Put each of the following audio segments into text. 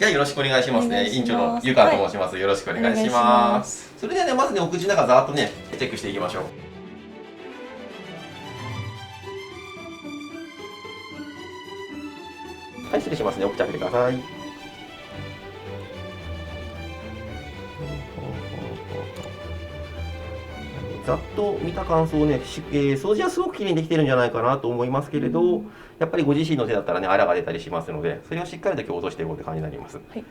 じゃあよろしくお願いしますね。院長の湯川と申します。よろしくお願いしお願いしま。ますそれではね、まずね、お口の中ざーっとね、チェックしていきましょう。はい、失礼しますね。お口開けてください。ざっと見た感想ね、掃除はすごくきれいにできてるんじゃないかなと思いますけれど、やっぱりご自身の手だったらね、あらが出たりしますので、それをしっかりと今日落としていこうって感じになります。はい。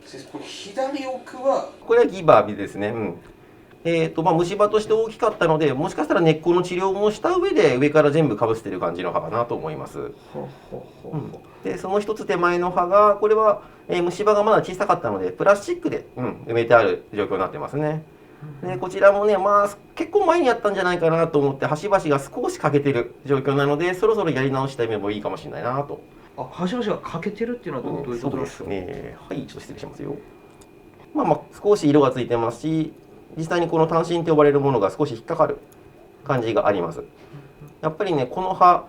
先生、これ左奥はこれはギバーですね。虫歯として大きかったので、もしかしたら根っこの治療もした上で上から全部かぶせてる感じの歯かなと思います。で、その一つ手前の歯が、これは、虫歯がまだ小さかったので、プラスチックで、埋めてある状況になってますね。で、こちらもね、結構前にやったんじゃないかなと思って、端々が少し欠けてる状況なので、そろそろやり直してみてもいいかもしれないなと。端々が欠けてるっていうのはどういうことですか？そうですね。はい、ちょっと失礼しますよ。少し色がついてますし、実際にこの単身と呼ばれるものが少し引っかかる感じがあります。やっぱりね、この歯、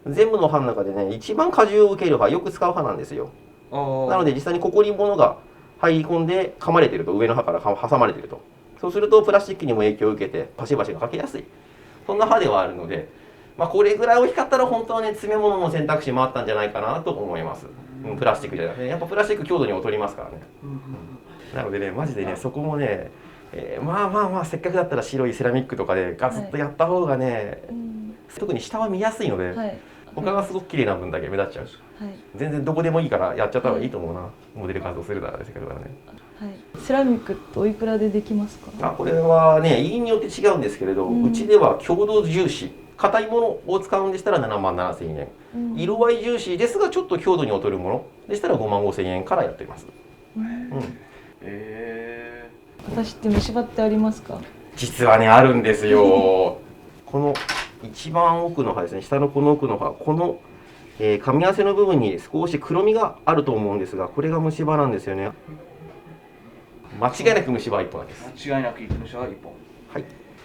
全部の歯の中でね、一番荷重を受ける歯、よく使う歯なんですよ。なので実際にここに物が入り込んで噛まれてると、上の歯から挟まれてると。そうするとプラスチックにも影響を受けて、端々が欠けやすい。そんな歯ではあるので、これぐらい大きかったら本当はね、詰め物の選択肢もあったんじゃないかなと思います。プラスチックじゃなくて、やっぱプラスチック強度に劣りますからね。なのでね、マジでね、そこもね、せっかくだったら白いセラミックとかでガツッとやった方がね、特に下は見やすいので、他がすごく綺麗な分だけ目立っちゃう。全然どこでもいいからやっちゃった方がいいと思うな。モデル活動するならですけどね。セラミックっておいくらでできますか？これはね、医院によって違うんですけれど、うちでは強度重視、硬いものを使うんでしたら77,000円、色合い重視ですがちょっと強度に劣るものでしたら55,000円からやっています。私って虫歯ってありますか？実はね、あるんですよ。この一番奥の歯ですね、下のこの奥の歯、この、噛み合わせの部分に少し黒みがあると思うんですが、これが虫歯なんですよね。間違いなく虫歯1本です。間違いなく虫歯1本。はい。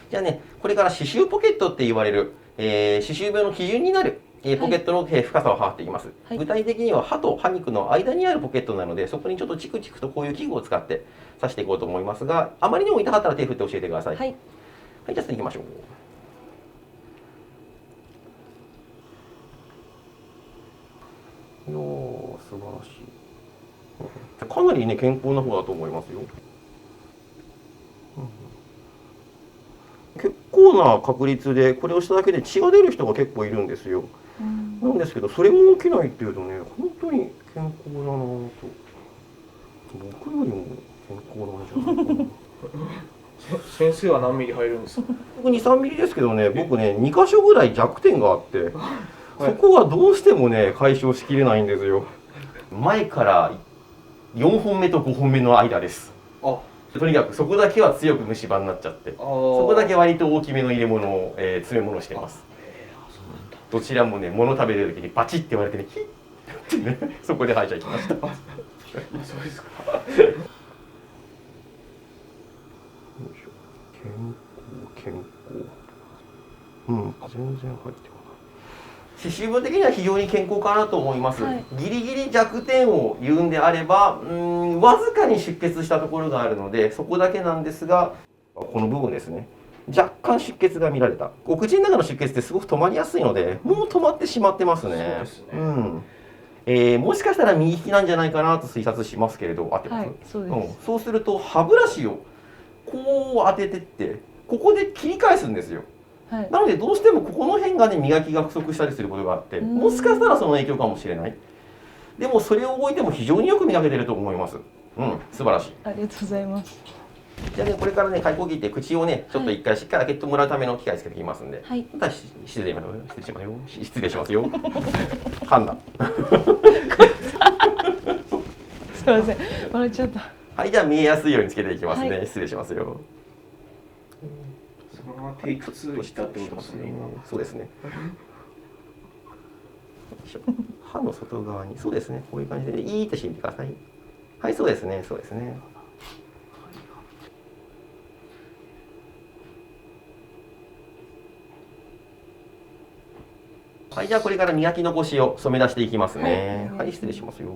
じゃあね、これから歯周ポケットって言われる、歯周病の基準になる、ポケットの深さを測っていきます。具体的には歯と歯肉の間にあるポケットなので、そこにちょっとチクチクとこういう器具を使って刺していこうと思いますが、あまりにも痛かったら手振って教えてください。はい、じゃあ次行きましょう。素晴らしい。かなりね、健康な方だと思いますよ。結構な確率でこれをしただけで血が出る人が結構いるんですよ。なんですけど、それも起きないっていうとね、本当に健康だなと。僕よりも健康なんじゃないかな。先生は何ミリ入るんですか？僕2、3ミリですけどね、僕ね、2箇所ぐらい弱点があって、そこはどうしてもね、解消しきれないんですよ。前から4本目と5本目の間です。とにかくそこだけは強く虫歯になっちゃって、そこだけ割と大きめの入れ物を、詰め物をしてます。どちらもね、物食べる時にバチッて言われてね、ヒッってね、そこで歯医者行きました。そうですか。健康。全然入ってこない。歯周病的には非常に健康かなと思います。ギリギリ弱点を言うんであれば、わずかに出血したところがあるので、そこだけなんですが、この部分ですね。若干出血が見られた。お口の中の出血ってすごく止まりやすいので、もう止まってしまってますね。もしかしたら右利きなんじゃないかなと推察しますけれど、合ってます？そうすると歯ブラシをこう当ててって、ここで切り返すんですよ。なのでどうしてもここの辺がね、磨きが不足したりすることがあって、もしかしたらその影響かもしれない。でもそれを置いても非常によく磨けてると思います。素晴らしい。ありがとうございます。じゃあね、これからね、開口切って口をね、ちょっと一回しっかり開けてもらうための機械つけてきますんで、また失礼しますよ。判断。すいません、笑っちゃった。はい、じゃあ見えやすいようにつけていきますね。失礼しますよ。そのままテイク2したってことですね。そうですね。歯の外側に、そうですね。こういう感じで、いいってしてみてください。はい、そうですね。そうですね。はい、じゃあこれから磨き残しを染め出していきますね。はい、失礼しますよ。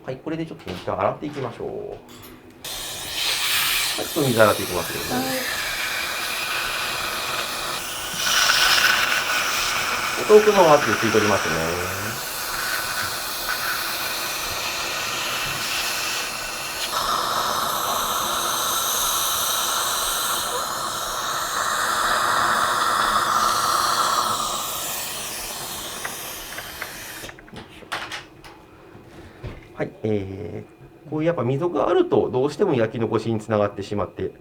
はい、これでちょっと一旦洗っていきましょう。はい、ちょっと水洗っていきますけどね。お豆腐の圧で吸い取りますね。はい、こういうやっぱ溝があるとどうしても焼き残しにつながってしまって、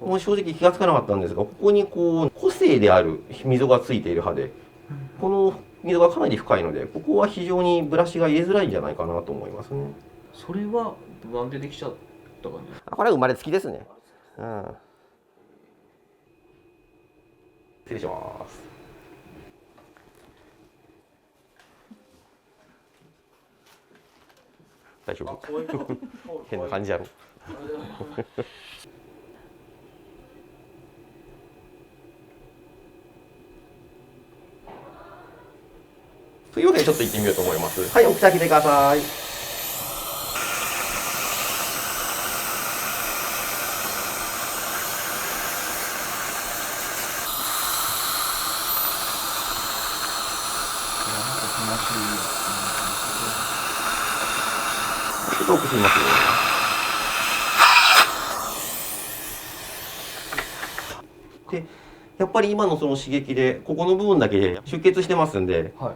もう正直気がつかなかったんですが、ここにこう個性である溝がついている刃で、この溝がかなり深いので、ここは非常にブラシが入れづらいんじゃないかなと思いますね。それはなんでできちゃったかね。これは生まれつきですね。うん。失礼します。大丈夫？変な感じやろ。というわけでちょっと行ってみようと思います。はい、お口開けてください。ちょっと奥しみますよ。で、やっぱり今のその刺激でここの部分だけ出血してますんで、はい。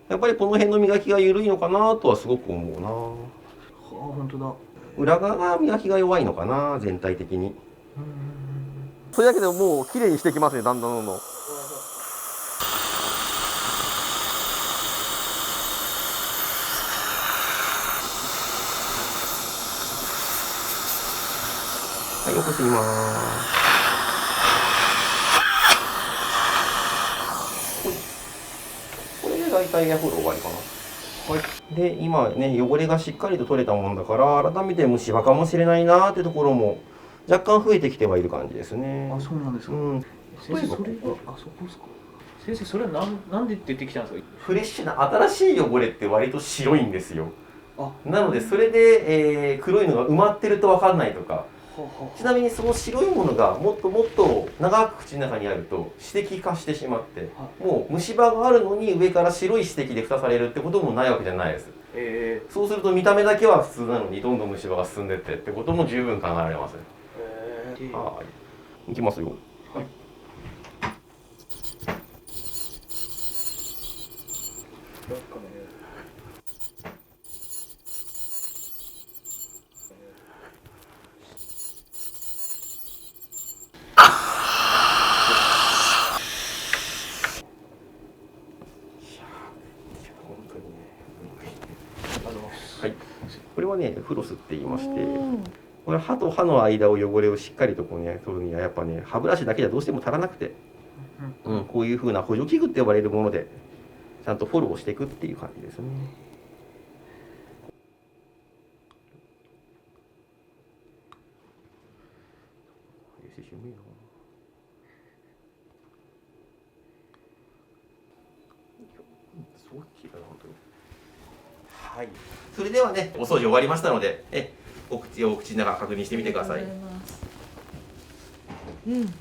やっぱりこの辺の磨きが緩いのかなとはすごく思うな。はあ、本当だ。裏側が磨きが弱いのかな、全体的に。それだけでもう綺麗にしてきますね、だんだんどんどん。はい、起こしてみます。これで大体ヤフール終わりかな。はい。で、今ね、汚れがしっかりと取れたもんだから、改めて虫歯かもしれないなーってところも若干増えてきてはいる感じですね。あ、そうなんですか。うん。先生、それが、あそこですか。先生、それはなんで出てきたんですか。フレッシュな新しい汚れって割と白いんですよ。あ、なのでそれで、黒いのが埋まってると分かんないとか。はちなみにその白いものがもっともっと長く口の中にあると歯石化してしまって、もう虫歯があるのに上から白い歯石で蓋されるってこともないわけじゃないです。そうすると見た目だけは普通なのにどんどん虫歯が進んでってってことも十分考えられます。はい、いきますよ。はい。はい、これはねフロスって言いまして、これ歯と歯の間を汚れをしっかりとこうね取るにはやっぱね歯ブラシだけじゃどうしても足らなくて、こういう風な補助器具って呼ばれるものでちゃんとフォローしていくっていう感じですね。はい、それではねお掃除終わりましたのでお口の中確認してみてください。うん、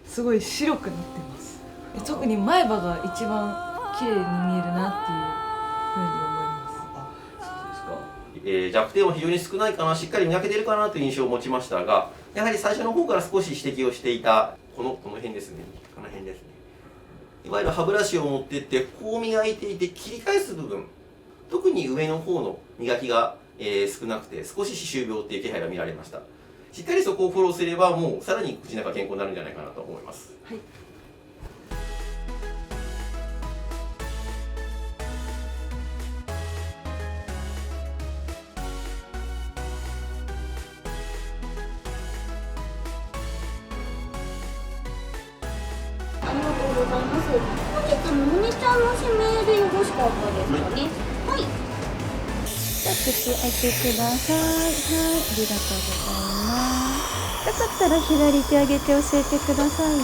すごい白くなってます。特に前歯が一番綺麗に見えるなっていうふうに思います。弱点は非常に少ないかな、しっかり磨けてるかなという印象を持ちましたが、やはり最初の方から少し指摘をしていたこの辺ですね、この辺ですね。いわゆる歯ブラシを持ってってこう磨いていて切り返す部分、特に上の方の磨きが、少なくて少し歯周病っていう気配が見られました。しっかりそこをフォローすればもうさらに口の中健康になるんじゃないかなと思います。はい。ありがとうございます。本日もねちゃんの指名でよろしかったですかね。はい。じゃあ口開けてください。はい、ありがとうございます。よかったら左手上げて教えてくださいね。